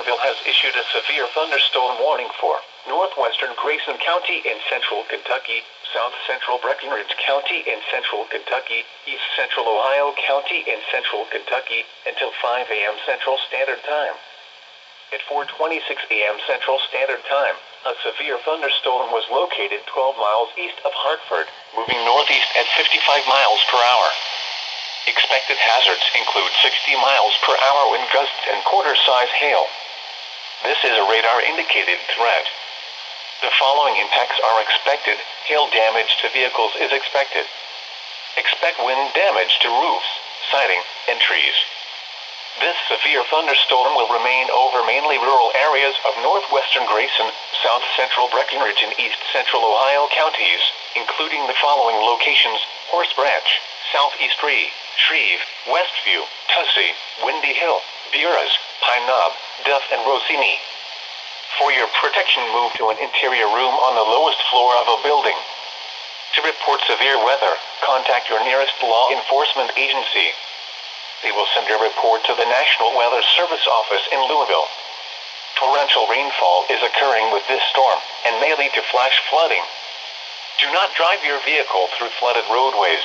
Louisville has issued a severe thunderstorm warning for northwestern Grayson County in central Kentucky, south central Breckinridge County in central Kentucky, east central Ohio County in central Kentucky, until 5 a.m. Central Standard Time. At 4:26 a.m. Central Standard Time, a severe thunderstorm was located 12 miles east of Hartford, moving northeast at 55 miles per hour. Expected hazards include 60 miles per hour wind gusts and quarter-size hail. This is a radar-indicated threat. The following impacts are expected. Hail damage to vehicles is expected. Expect wind damage to roofs, siding, and trees. This severe thunderstorm will remain over mainly rural areas of northwestern Grayson, south central Breckinridge, and east central Ohio counties, including the following locations: Horse Branch, Southeast Ree, Shreve, Westview, Tussey, Windy Hill, Buras, Pine Knob, Duff, and Rossini. For your protection, move to an interior room on the lowest floor of a building. To report severe weather, contact your nearest law enforcement agency. They will send a report to the National Weather Service office in Louisville. Torrential rainfall is occurring with this storm and may lead to flash flooding. Do not drive your vehicle through flooded roadways.